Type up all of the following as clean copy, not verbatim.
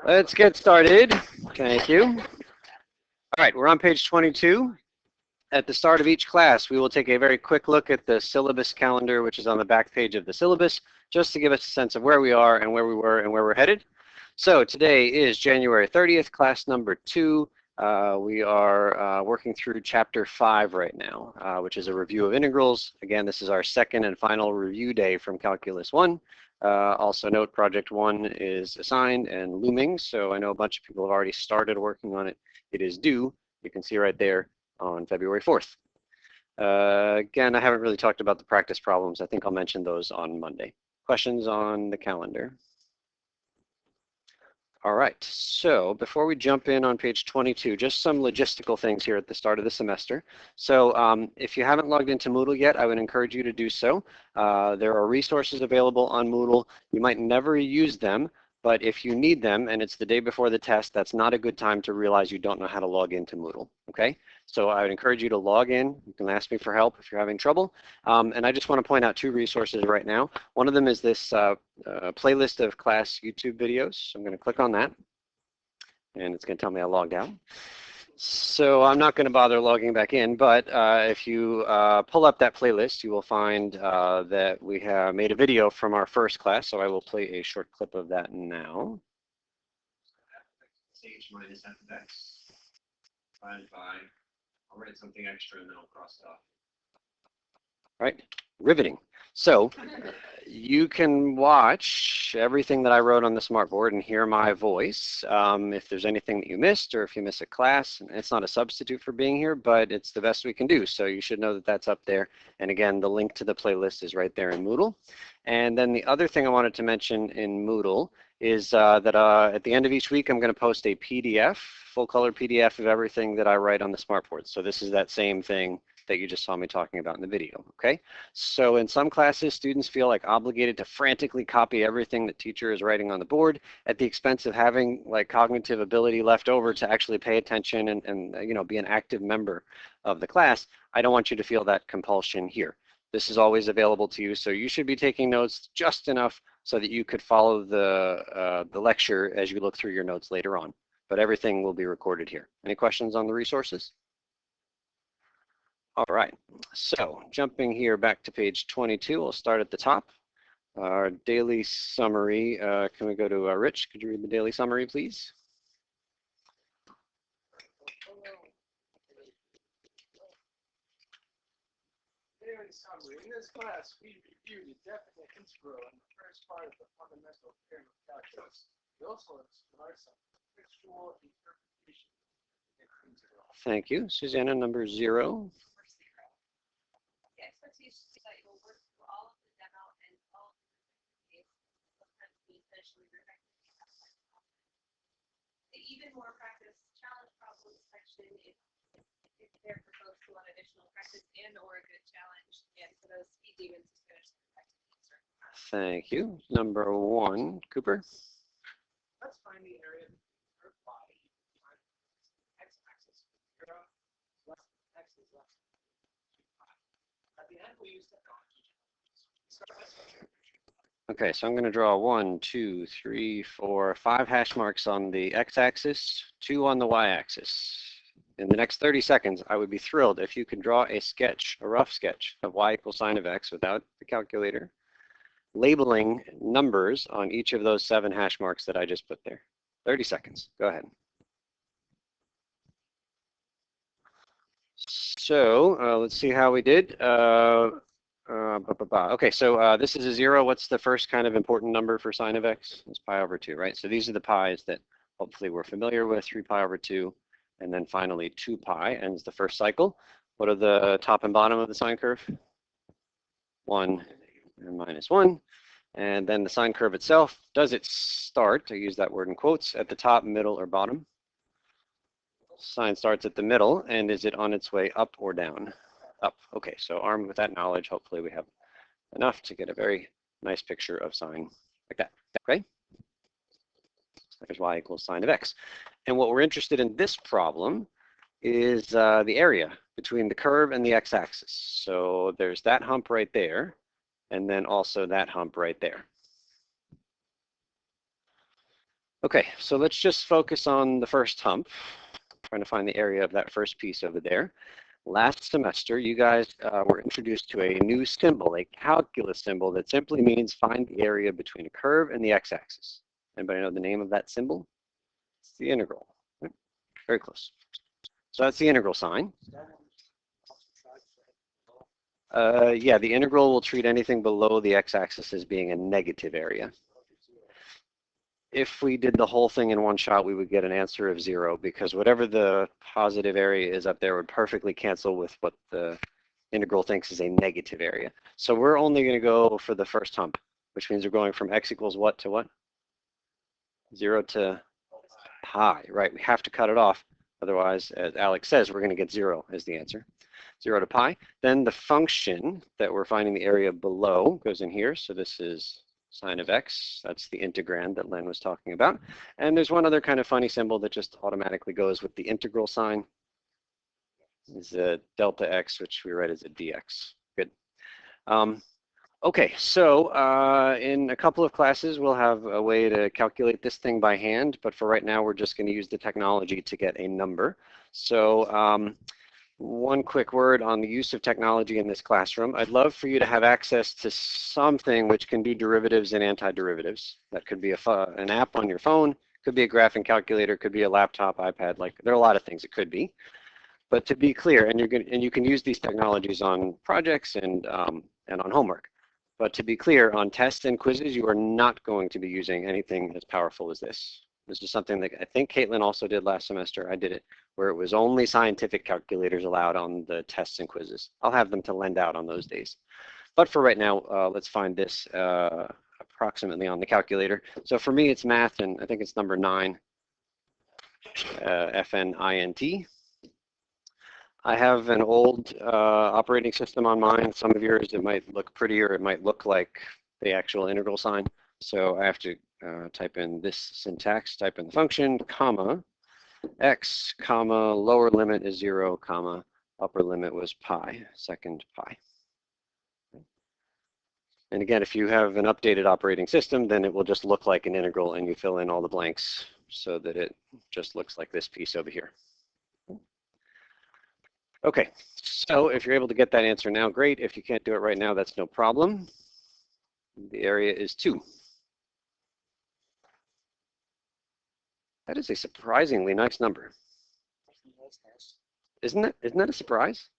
Let's get started. Thank you. All right, we're on page 22. At the start of each class, we will take a very quick look at the syllabus calendar, which is on the back page of the syllabus, just to give us a sense of where we are and where we were and where we're headed. So today is January 30th, class number 2. We are working through chapter 5 right now, which is a review of integrals. Again, this is our second and final review day from Calculus 1. Also note project 1 is assigned and looming, so I know a bunch of people have already started working on it. It is due, you can see right there, on February 4th. Again, I haven't really talked about the practice problems. I think I'll mention those on Monday. Questions on the calendar? All right, so before we jump in on page 22, just some logistical things here at the start of the semester. So if you haven't logged into Moodle yet, I would encourage you to do so. There are resources available on Moodle. You might never use them, but if you need them and it's the day before the test, that's not a good time to realize you don't know how to log into Moodle, okay? So I would encourage you to log in. You can ask me for help if you're having trouble. And I just want to point out 2 resources right now. One of them is this playlist of class YouTube videos. So I'm going to click on that, and it's going to tell me I logged out. So I'm not going to bother logging back in, but if you pull up that playlist, you will find that we have made a video from our first class. So I will play a short clip of that now. H minus f of x divided by, I'll write something extra and then I'll cross it off. Right, riveting. So you can watch everything that I wrote on the smartboard and hear my voice. If there's anything that you missed or if you miss a class, it's not a substitute for being here, but it's the best we can do. So you should know that that's up there. And again, the link to the playlist is right there in Moodle. And then the other thing I wanted to mention in Moodle is that at the end of each week, I'm going to post a PDF, full color PDF of everything that I write on the smartboard. So this is that same thing that you just saw me talking about in the video, okay? So in some classes, students feel like obligated to frantically copy everything that teacher is writing on the board at the expense of having like cognitive ability left over to actually pay attention and you know, be an active member of the class. I don't want you to feel that compulsion here. This is always available to you, so you should be taking notes just enough so that you could follow the lecture as you look through your notes later on. But everything will be recorded here. Any questions on the resources? All right, so jumping here back to page 22, we'll start at the top. Our daily summary, can we go to Rich? Could you read the daily summary, please? Daily summary. In this class, we reviewed the definite integral in the first part of the Fundamental Theorem of Calculus. We also explored some textual interpretation of the integral. Thank you. Susanna, number 0. Even more practice challenge problems section if there for folks who want additional practice and or a good challenge, and for those speed demons to finish the practice. Thank you. Number 1, Cooper. Let's find the area of the body. X-axis 0 less x is less than 5. At the end, we use technology. Start by switching. Okay, so I'm going to draw 1, 2, 3, 4, 5 hash marks on the x-axis, 2 on the y-axis. In the next 30 seconds, I would be thrilled if you could draw a sketch, a rough sketch of y equals sine of x without the calculator, labeling numbers on each of those 7 hash marks that I just put there. 30 seconds. Go ahead. So let's see how we did. Okay, so this is a 0. What's the first kind of important number for sine of x? It's pi over 2, right? So these are the pi's that hopefully we're familiar with, 3 pi over 2, and then finally 2 pi ends the first cycle. What are the top and bottom of the sine curve? 1 and minus 1. And then the sine curve itself, does it start, I use that word in quotes, at the top, middle, or bottom? Sine starts at the middle, and is it on its way up or down? Up. Okay, so armed with that knowledge, hopefully we have enough to get a very nice picture of sine like that. Okay? There's y equals sine of x. And what we're interested in this problem is the area between the curve and the x-axis. So there's that hump right there, and then also that hump right there. Okay, so let's just focus on the first hump, trying to find the area of that first piece over there. Last semester, you guys were introduced to a new symbol, a calculus symbol that simply means find the area between a curve and the x-axis. Anybody know the name of that symbol? It's the integral. Right? Very close. So that's the integral sign. Yeah, the integral will treat anything below the x-axis as being a negative area. If we did the whole thing in one shot, we would get an answer of 0 because whatever the positive area is up there would perfectly cancel with what the integral thinks is a negative area. So we're only going to go for the first hump, which means we're going from x equals what to what? 0 to pi, right? We have to cut it off. Otherwise, as Alex says, we're going to get 0 as the answer. 0 to pi. Then the function that we're finding the area below goes in here. So this is sine of x. That's the integrand that Len was talking about. And there's one other kind of funny symbol that just automatically goes with the integral sign. Is a delta x, which we write as a dx. Good. Okay, so in a couple of classes, we'll have a way to calculate this thing by hand. But for right now, we're just going to use the technology to get a number. So one quick word on the use of technology in this classroom. I'd love for you to have access to something which can do derivatives and antiderivatives. That could be an app on your phone, could be a graphing calculator, could be a laptop, iPad. Like there are a lot of things it could be. But to be clear, and you can use these technologies on projects and on homework. But to be clear, on tests and quizzes, you are not going to be using anything as powerful as this. This is something that I think Caitlin also did last semester. I did it where it was only scientific calculators allowed on the tests and quizzes. I'll have them to lend out on those days. But for right now, let's find this approximately on the calculator. So for me, it's math, and I think it's number 9, FNINT. I have an old operating system on mine. Some of yours, it might look prettier. It might look like the actual integral sign. So I have to type in this syntax, type in the function, comma, x, comma, lower limit is 0, comma, upper limit was pi, second pi. And again, if you have an updated operating system, then it will just look like an integral and you fill in all the blanks so that it just looks like this piece over here. Okay, so if you're able to get that answer now, great. If you can't do it right now, that's no problem. The area is 2. That is a surprisingly nice number. Isn't that a surprise?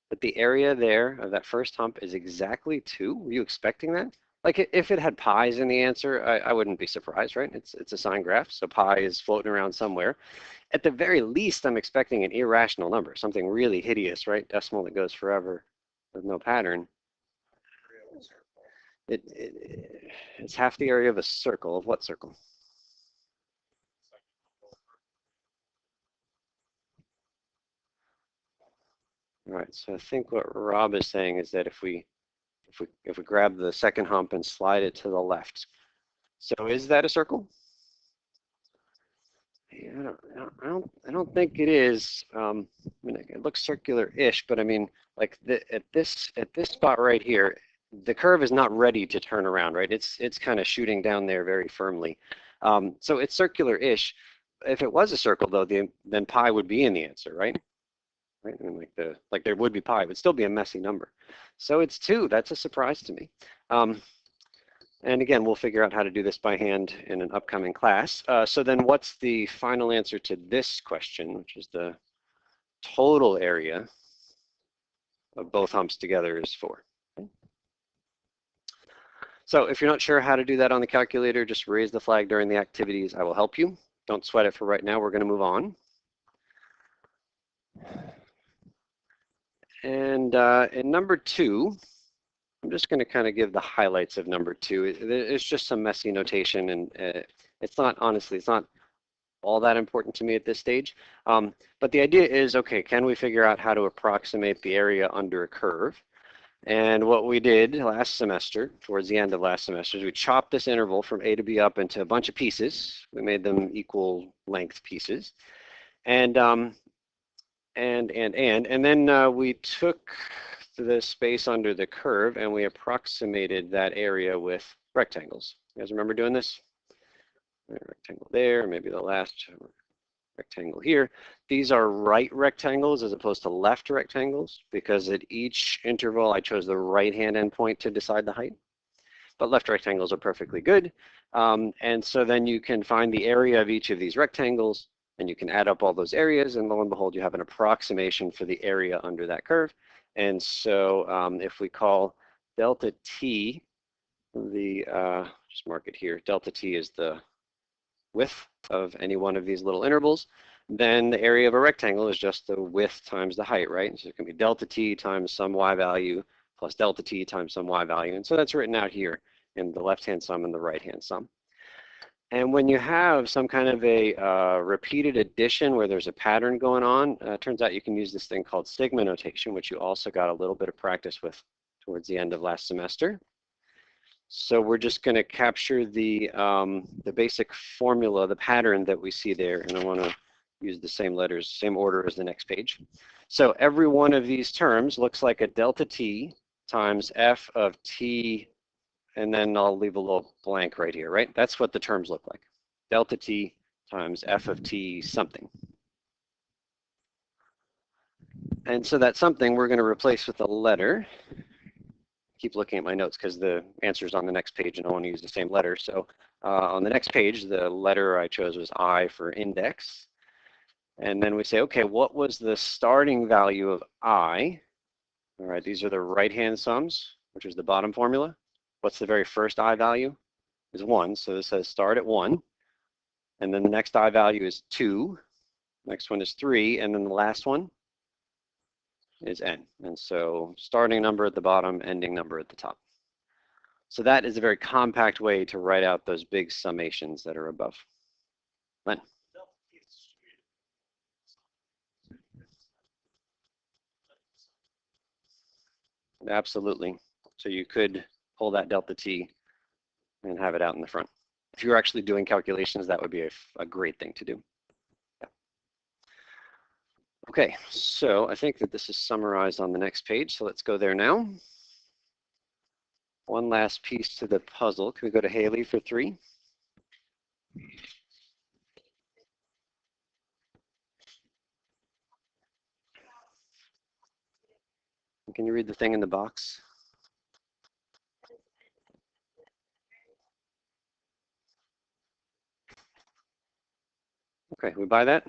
That the area there of that first hump is exactly 2? Were you expecting that? Like if it had pi's in the answer, I wouldn't be surprised, right? It's a sine graph, so pi is floating around somewhere. At the very least, I'm expecting an irrational number, something really hideous, right? Decimal that goes forever with no pattern. It's half the area of a circle. Of what circle? All right, so I think what Rob is saying is that if we grab the second hump and slide it to the left, so is that a circle? Yeah, I don't think it is. I mean, it looks circular-ish, but I mean, like at this spot right here, the curve is not ready to turn around, right? It's kind of shooting down there very firmly. So it's circular-ish. If it was a circle, though, then pi would be in the answer, right? Right? I mean, like there would be pi, it would still be a messy number. So it's 2. That's a surprise to me. And again, we'll figure out how to do this by hand in an upcoming class. So then what's the final answer to this question, which is the total area of both humps together is 4. Okay. So if you're not sure how to do that on the calculator, just raise the flag during the activities. I will help you. Don't sweat it for right now. We're going to move on. And in number 2, I'm just going to kind of give the highlights of number 2. It's just some messy notation, and it's not, honestly, it's not all that important to me at this stage. But the idea is, okay, can we figure out how to approximate the area under a curve? And what we did last semester, towards the end of last semester, is we chopped this interval from A to B up into a bunch of pieces. We made them equal length pieces. And then we took the space under the curve and we approximated that area with rectangles. You guys remember doing this? Rectangle there, maybe the last rectangle here. These are right rectangles as opposed to left rectangles because at each interval I chose the right-hand endpoint to decide the height. But left rectangles are perfectly good. And so then you can find the area of each of these rectangles and you can add up all those areas and lo and behold you have an approximation for the area under that curve. And so if we call delta t just mark it here, delta t is the width of any one of these little intervals, then the area of a rectangle is just the width times the height, right? So it can be delta t times some y value plus delta t times some y value. And so that's written out here in the left-hand sum and the right-hand sum. And when you have some kind of a repeated addition where there's a pattern going on, turns out you can use this thing called sigma notation, which you also got a little bit of practice with towards the end of last semester. So we're just going to capture the basic formula, the pattern that we see there, and I want to use the same letters, same order as the next page. So every one of these terms looks like a delta t times f of t, and then I'll leave a little blank right here, right? That's what the terms look like. Delta t times f of t something. And so that something we're going to replace with a letter. Keep looking at my notes because the answer is on the next page and I want to use the same letter. So on the next page, the letter I chose was I for index. And then we say, okay, what was the starting value of I? All right, these are the right-hand sums, which is the bottom formula. What's the very first I value? Is 1. So this says start at 1. And then the next I value is 2. Next one is 3. And then the last one is n. And so starting number at the bottom, ending number at the top. So that is a very compact way to write out those big summations that are above. Len? Absolutely. So you could pull that delta t and have it out in the front. If you're actually doing calculations, that would be a great thing to do. Yeah. Okay, so I think that this is summarized on the next page, so let's go there now. One last piece to the puzzle. Can we go to Haley for 3? Can you read the thing in the box? Okay, we buy that?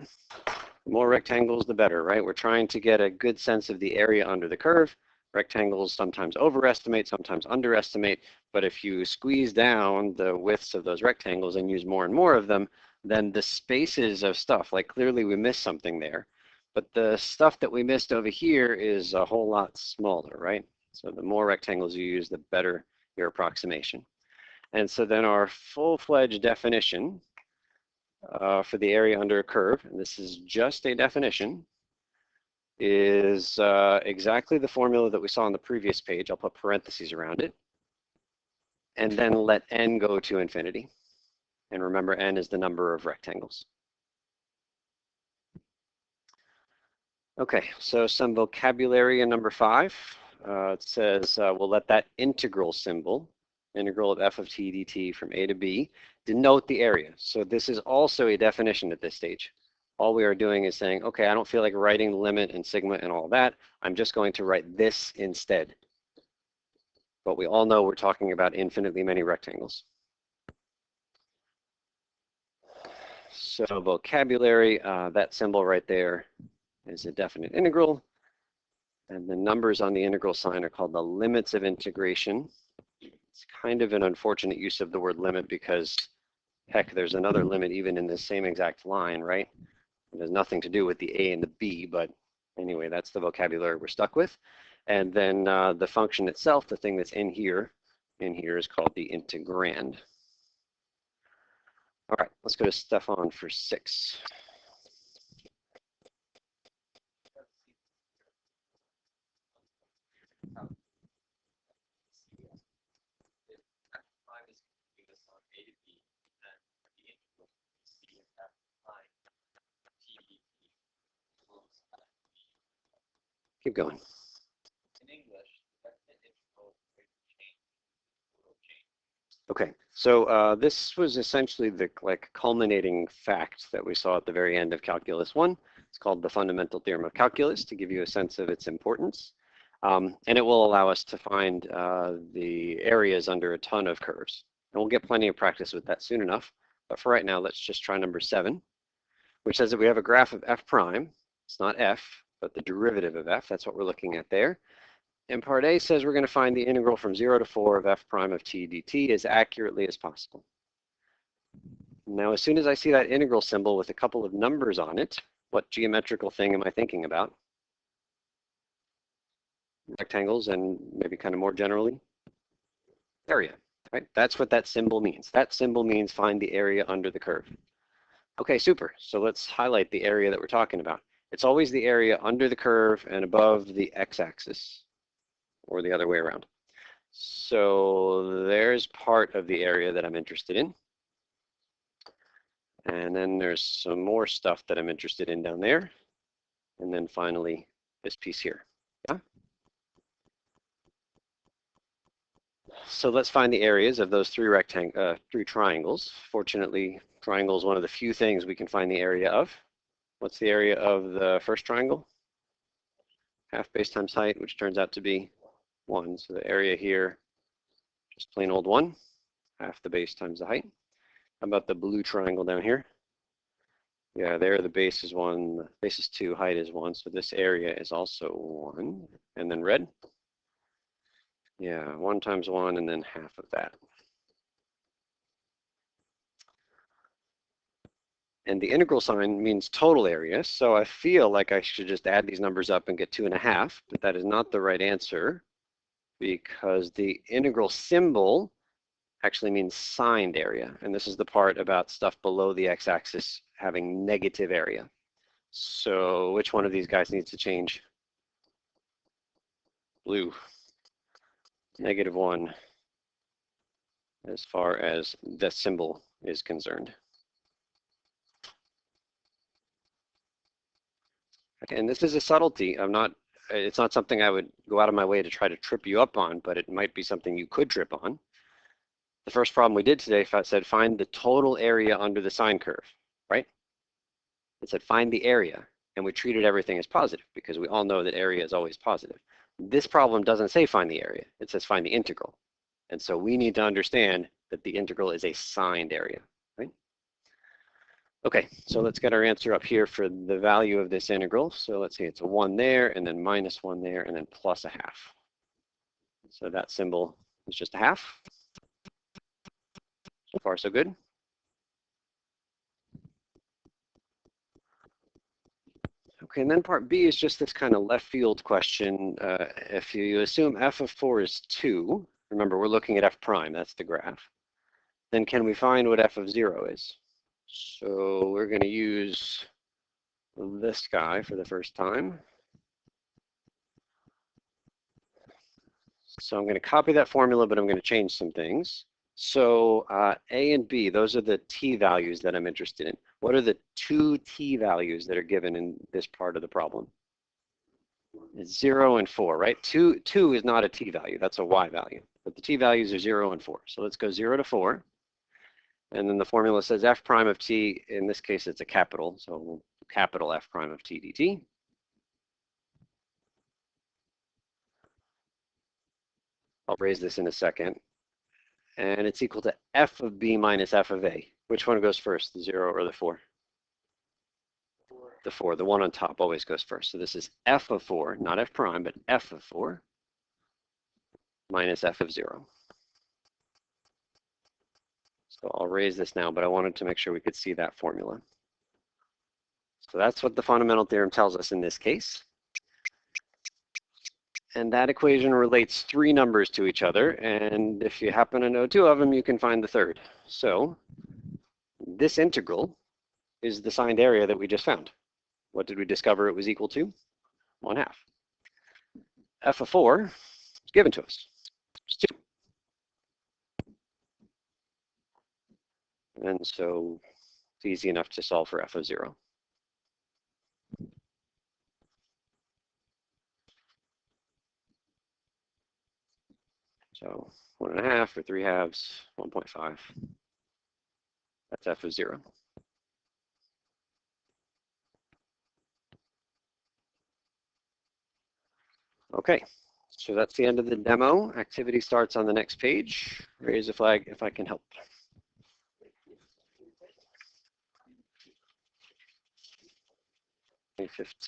The more rectangles, the better, right? We're trying to get a good sense of the area under the curve. Rectangles sometimes overestimate, sometimes underestimate, but if you squeeze down the widths of those rectangles and use more and more of them, then the spaces of stuff, like clearly we missed something there, but the stuff that we missed over here is a whole lot smaller, right? So the more rectangles you use, the better your approximation. And so then our full-fledged definition for the area under a curve, and this is just a definition, is exactly the formula that we saw on the previous page. I'll put parentheses around it. And then let n go to infinity. And remember, n is the number of rectangles. Okay, so some vocabulary in number 5. It says we'll let that integral symbol, integral of f of t dt from a to b, denote the area. So this is also a definition at this stage. All we are doing is saying, okay, I don't feel like writing limit and sigma and all that. I'm just going to write this instead. But we all know we're talking about infinitely many rectangles. So vocabulary, that symbol right there is a definite integral. And the numbers on the integral sign are called the limits of integration. It's kind of an unfortunate use of the word limit because, heck, there's another limit even in this same exact line, right? It has nothing to do with the a and the b, but anyway, that's the vocabulary we're stuck with. And then the function itself, the thing that's in here is called the integrand. All right, let's go to Stefan for 6. Keep going. In English, the integral change. Okay, So this was essentially the culminating fact that we saw at the very end of Calculus 1. It's called the Fundamental Theorem of Calculus to give you a sense of its importance. And it will allow us to find the areas under a ton of curves. And we'll get plenty of practice with that soon enough. But for right now, let's just try number 7, which says that we have a graph of f prime. It's not f, but the derivative of f. That's what we're looking at there. And part A says we're going to find the integral from 0 to 4 of f prime of t dt as accurately as possible. Now, as soon as I see that integral symbol with a couple of numbers on it, what geometrical thing am I thinking about? Rectangles and maybe kind of more generally, area, right? That's what that symbol means. That symbol means find the area under the curve. Okay, super. So let's highlight the area that we're talking about. It's always the area under the curve and above the x-axis, or the other way around. So there's part of the area that I'm interested in. And then there's some more stuff that I'm interested in down there. And then finally, this piece here. Yeah? So let's find the areas of those three triangles. Fortunately, triangle is one of the few things we can find the area of. What's the area of the first triangle? Half base times height, which turns out to be 1. So the area here, just plain old 1, half the base times the height. How about the blue triangle down here? Yeah, there the base is 1, the base is 2, height is 1. So this area is also 1. And then red? Yeah, 1 times 1 and then half of that. And the integral sign means total area. So I feel like I should just add these numbers up and get 2.5, but that is not the right answer because the integral symbol actually means signed area. And this is the part about stuff below the x-axis having negative area. So which one of these guys needs to change? Blue. -1 as far as the symbol is concerned. And this is a subtlety. It's not something I would go out of my way to try to trip you up on, but it might be something you could trip on. The first problem we did today said find the total area under the sine curve, right? It said find the area, and we treated everything as positive because we all know that area is always positive. This problem doesn't say find the area, it says find the integral. And so we need to understand that the integral is a signed area, right? Okay, so let's get our answer up here for the value of this integral. So let's see, it's a 1 there, and then -1 there, and then +1/2. So that symbol is just a half. So far, so good. Okay, and then part B is just this kind of left field question. If you assume f of 4 is 2, remember we're looking at f prime, that's the graph, then can we find what f of 0 is? So we're going to use this guy for the first time. So I'm going to copy that formula, but I'm going to change some things. So A and B, those are the t values that I'm interested in. What are the 2 t values that are given in this part of the problem? It's 0 and 4, right? 2 is not a t value, that's a y value. But the t values are 0 and 4. So let's go 0 to 4. And then the formula says f prime of t, in this case it's a capital, so capital F prime of t dt. I'll raise this in a second. And it's equal to f of b minus f of a. Which one goes first, the 0 or the 4? The 4, the one on top always goes first. So this is f of 4, not f prime, but f of 4 minus f of 0. So I'll raise this now, but I wanted to make sure we could see that formula. So that's what the fundamental theorem tells us in this case. And that equation relates 3 numbers to each other. And if you happen to know 2 of them, you can find the third. So this integral is the signed area that we just found. What did we discover it was equal to? 1/2. F of 4 is given to us. It's 2. And so it's easy enough to solve for f of 0. So 1.5 or 3/2, 1.5. That's f of 0. Okay, so that's the end of the demo. Activity starts on the next page. Raise a flag if I can help. 15.